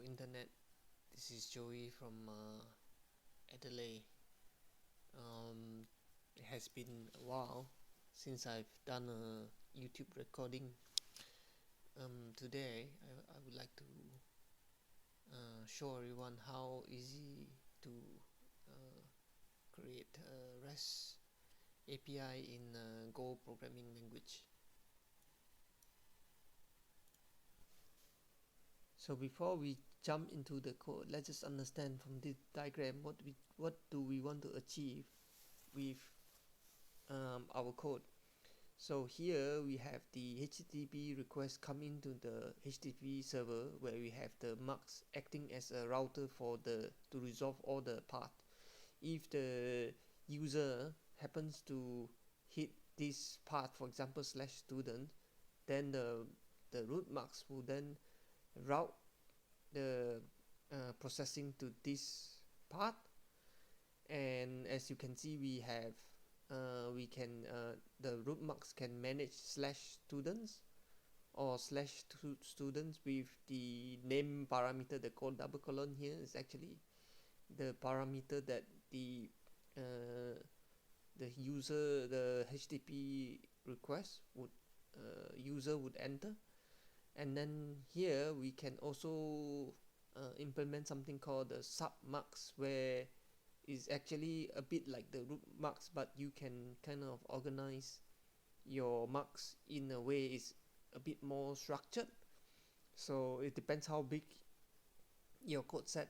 internet. This is Joey from Adelaide. It has been a while since I've done a YouTube recording. Today I would like to show everyone how easy to create a REST API in Go programming language. So before we jump into the code, let's just understand from this diagram what do we want to achieve with our code. So here we have the HTTP request coming to the HTTP server, where we have the mux acting as a router to resolve all the path. If the user happens to hit this path, for example /student, then the root mux will then route the processing to this path. And as you can see, we have the root mux can manage /students or /students with the name parameter. The double colon here is actually the parameter that the HTTP request user would enter. And then here we can also implement something called the sub mux, where is actually a bit like the root mux, but you can kind of organize your mux in a way is a bit more structured. So it depends how big your code set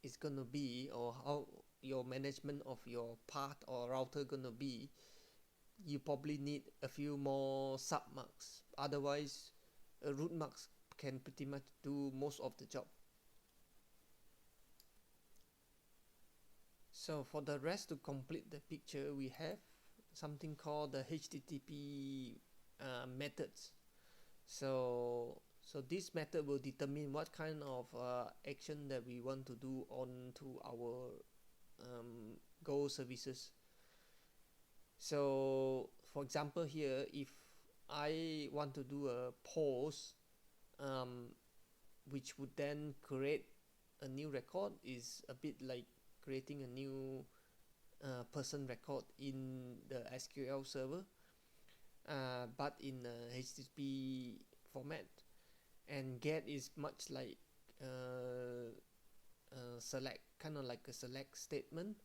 is gonna be, or how your management of your path or router gonna be. You probably need a few more sub mux. Otherwise, a root mux can pretty much do most of the job. So for the rest, to complete the picture, we have something called the HTTP methods. So this method will determine what kind of action that we want to do onto our Go services. So for example here, if I want to do a post which would then create a new record, is a bit like creating a new person record in the SQL server, but in a HTTP format. And get is much like select, kind of like a select statement.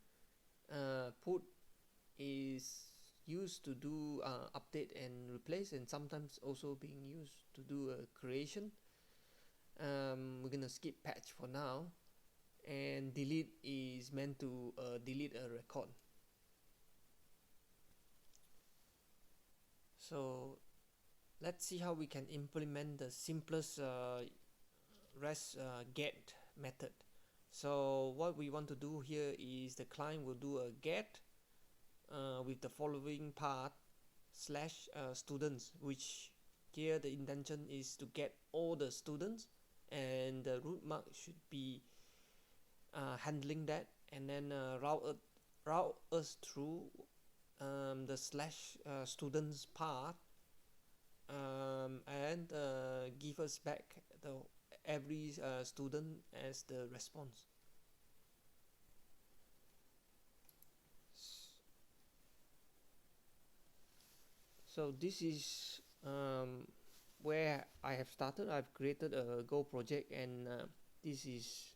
Put is used to do update and replace, and sometimes also being used to do a creation. We're gonna skip patch for now. And delete is meant to delete a record. So let's see how we can implement the simplest REST get method. So what we want to do here is the client will do a get with the following path /students, which here the intention is to get all the students, and the root mux should be handling that, and then route us through the /students path, and give us back every student as the response. So this is where I have started. I've created a Go project, and this is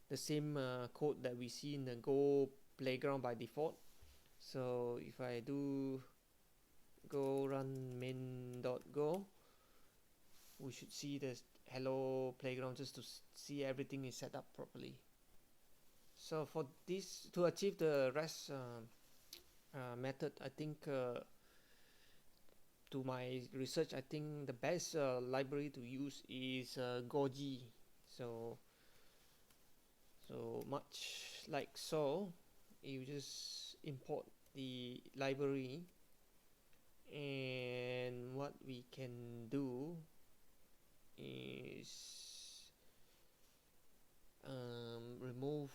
the same code that we see in the Go playground by default. So if I do go run main.go, we should see the hello playground, just to see everything is set up properly. So for this, to achieve the REST method, I think to my research, I think the best library to use is Goji. So much like so, you just import the library, and what we can do is remove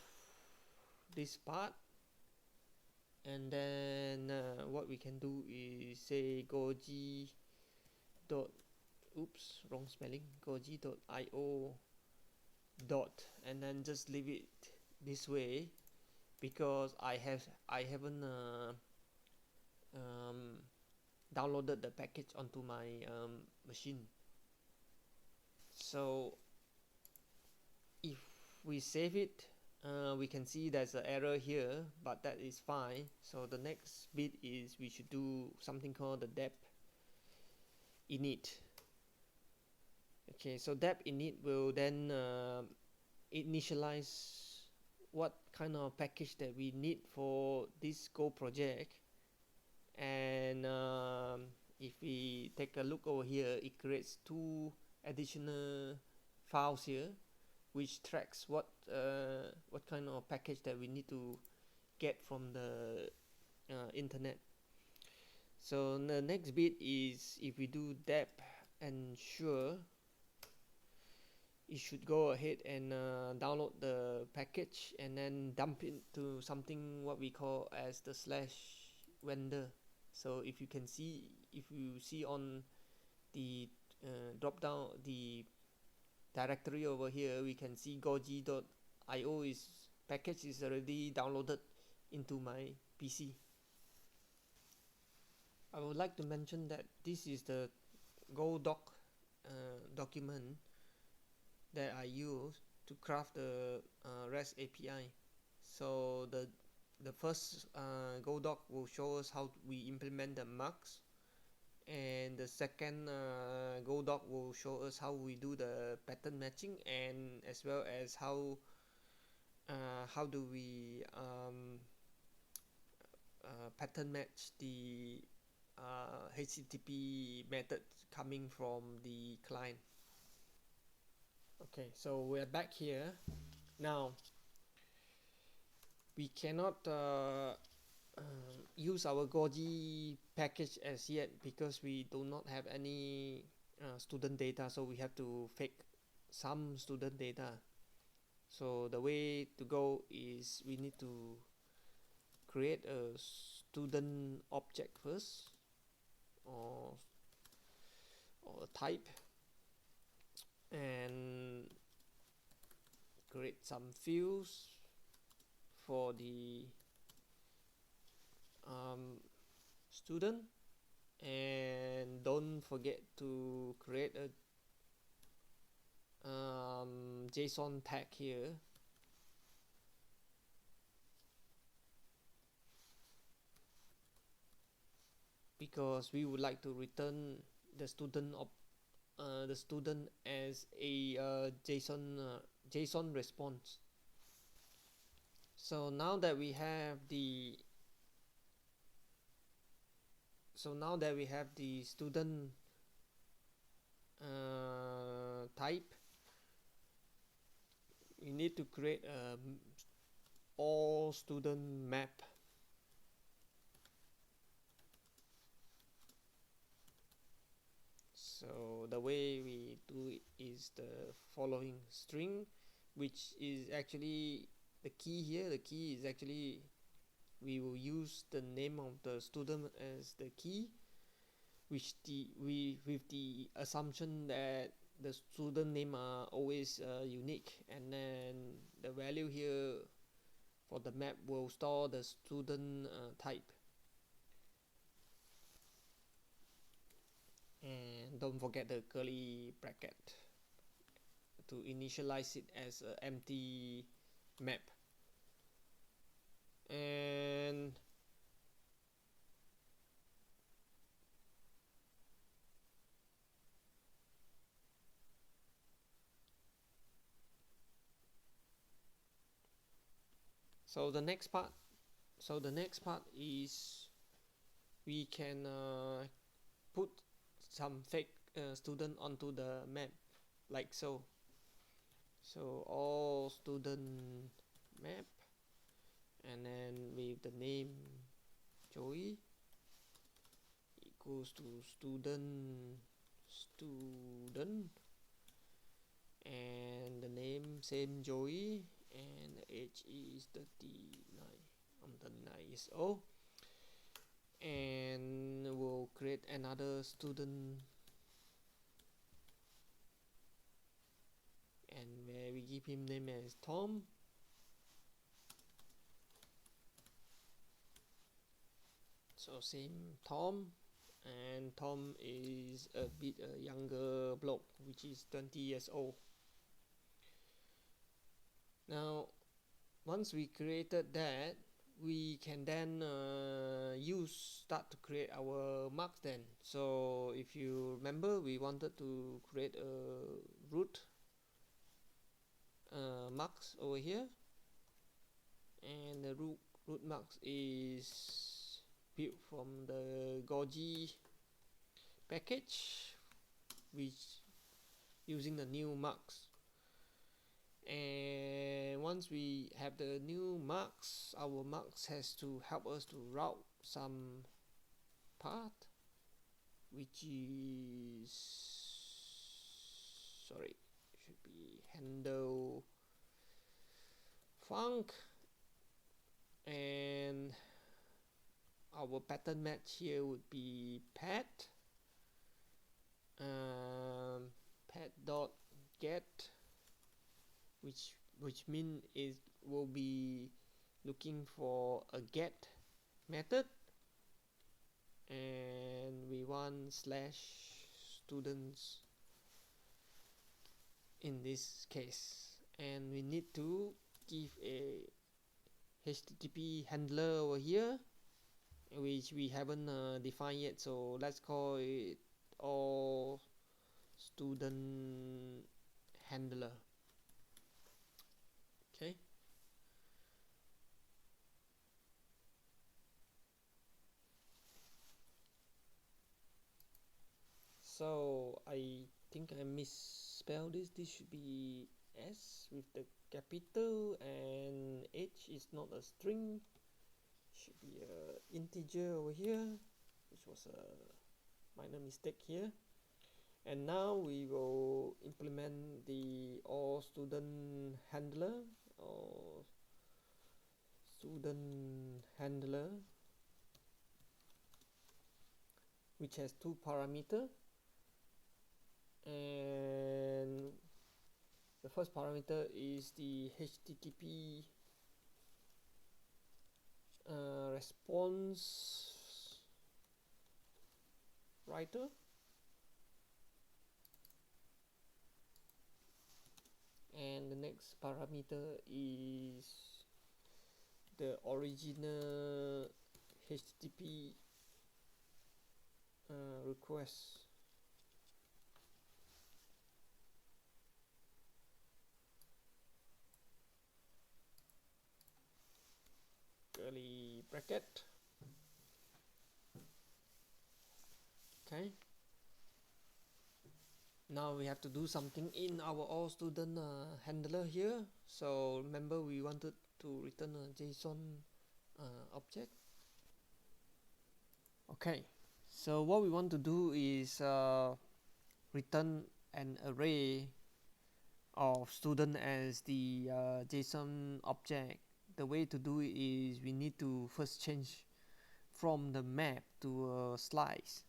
this part, and then what we can do is say goji dot goji.io dot, and then just leave it this way because I haven't downloaded the package onto my machine. So if we save it, we can see there's an error here, but that is fine. So the next bit is we should do something called the dep init. Okay, so dep init will then initialize what kind of package that we need for this Go project. And if we take a look over here, it creates two additional files here which tracks what kind of package that we need to get from the internet. So the next bit is if we do dep ensure, it should go ahead and download the package and then dump it to something what we call as the /vendor. So if you see on the drop down the directory over here, we can see goji.io package is already downloaded into my PC. I would like to mention that this is the Go doc document that I use to craft the REST API. So the first Go doc will show us how we implement the mux, and the second Go doc will show us how we do the pattern matching, and as well as how do we pattern match the HTTP method coming from the client. Okay, so we're back here. Now we cannot use our Goji package as yet because we do not have any student data, so we have to fake some student data. So the way to go is we need to create a student object first, or a type, and create some fields for the student, and don't forget to create a JSON tag here because we would like to return the student as a JSON response. So now that we have the student type, we need to create a all student map. So the way we do it is the following string, which is actually the key here. The key is actually, we will use the name of the student as the key, which with the assumption that the student name are always unique, and then the value here for the map will store the student type. And don't forget the curly bracket to initialize it as an empty map. And so the next part is we can put some fake student onto the map, like so. So all student map, and then with the name Joey equals to student, and the name same Joey, and the age is 39. I'm 39 years old. And we'll create another student, and where we give him name as Tom. So same Tom, and Tom is a bit younger bloke, which is 20 years old. Now once we created that, we can then start to create our marks then. So if you remember, we wanted to create a root marks over here, and the root marks is built from the Goji package, which using the new marks. And once we have the new marks, our marks has to help us to route some path, which is, sorry, should be handle func, and our pattern match here would be pet dot get, which mean it will be looking for a get method, and we want slash students in this case, and we need to give a HTTP handler over here, which we haven't defined yet. So let's call it all student handler. Okay. So I think I misspelled this. This should be S with the capital, and H is not a string. Should be a integer over here, which was a minor mistake here. And now we will implement the all student handler, or student handler, which has two parameters. And the first parameter is the HTTP response writer, and the next parameter is the original HTTP request. Curly bracket. Okay. Now we have to do something in our all student handler here. So remember, we wanted to return a JSON object. Okay, so what we want to do is return an array of student as the JSON object. The way to do it is we need to first change from the map to a slice.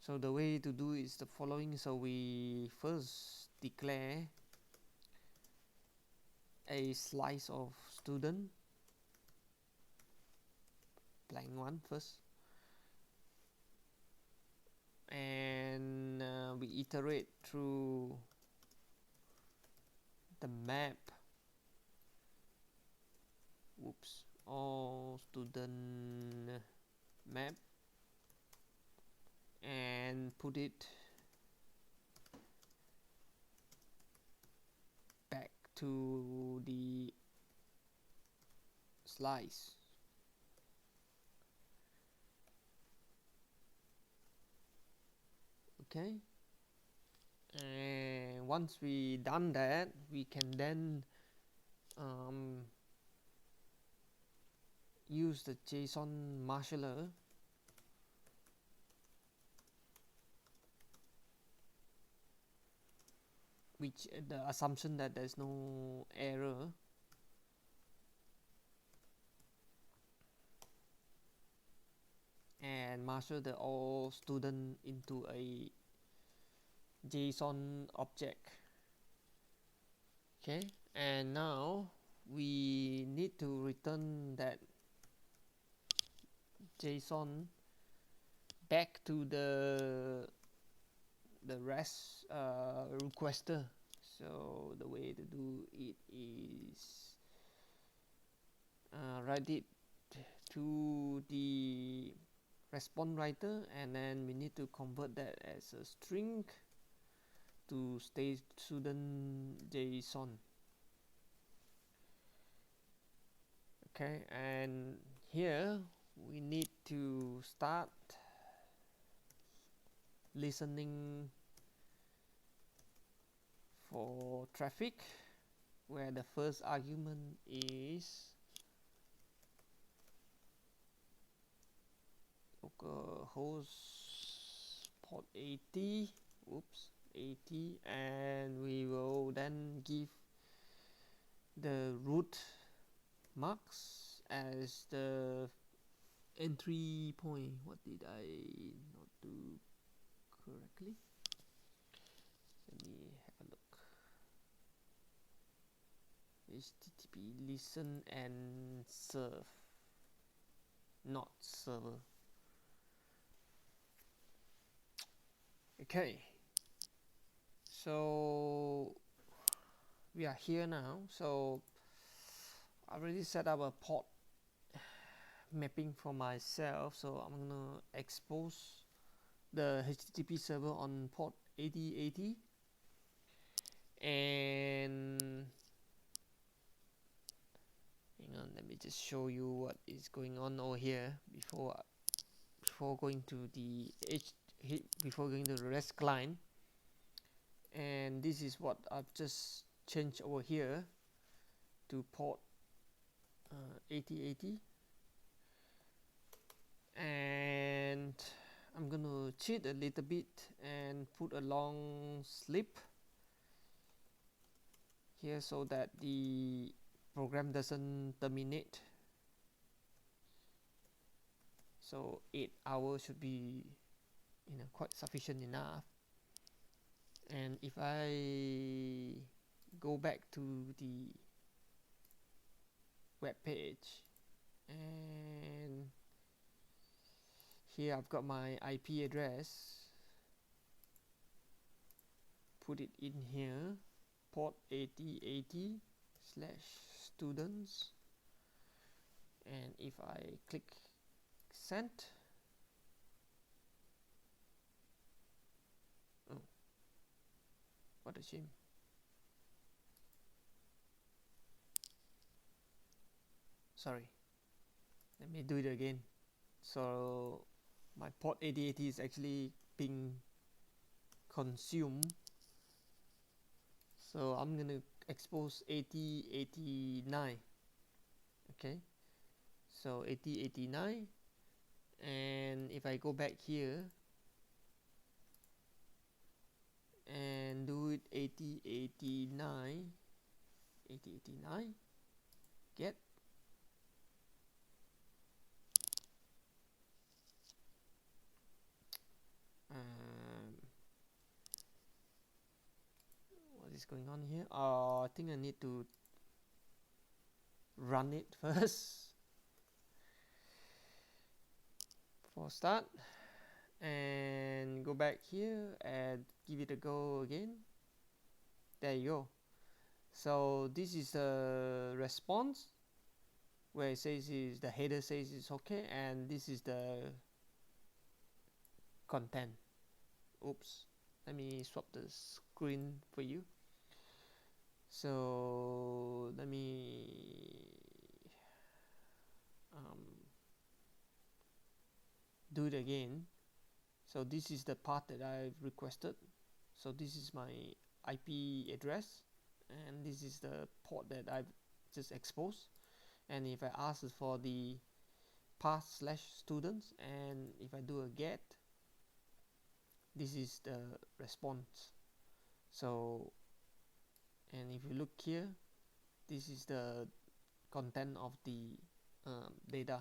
So the way to do is the following. So we first declare a slice of student, blank one first, and we iterate through the map, all student map, and put it back to the slice. Okay, and once we done that, we can then use the JSON marshaller which the assumption that there's no error, and marshal the all student into a JSON object. Okay, and now we need to return that JSON back to the REST requester. So the way to do it is write it to the response writer, and then we need to convert that as a string to student JSON. Okay, and here we need to start listening for traffic, where the first argument is localhost port 80, oops, 80, and we will then give the root marks as the entry point. What did I not do correctly? Let me have a look. HTTP listen and serve, not server. Okay, so we are here now. So I already set up a port mapping for myself, so I'm gonna expose the HTTP server on port 8080, and hang on, let me just show you what is going on over here before going to the REST client. And this is what I've just changed over here to port 8080, and I'm gonna cheat a little bit and put a long slip here so that the program doesn't terminate. So 8 hours should be quite sufficient enough. And if I go back to the web page, and here I've got my IP address, put it in here, port 8080 / students, and if I click send, oh, what a shame. Sorry, let me do it again. So my port 8080 is actually being consumed, so I'm gonna expose 8089. Okay, so 8089, and if I go back here and do it 8089 get, what is going on here? I think I need to run it first for start, and go back here and give it a go again. There you go. So this is a response where it says the header says it's okay, and this is the content. Oops, let me swap the screen for you. So let me do it again. So this is the path that I've requested. So this is my IP address, and this is the port that I've just exposed. And if I ask for the path / students, and if I do a get, this is the response. So, and if you look here, this is the content of the data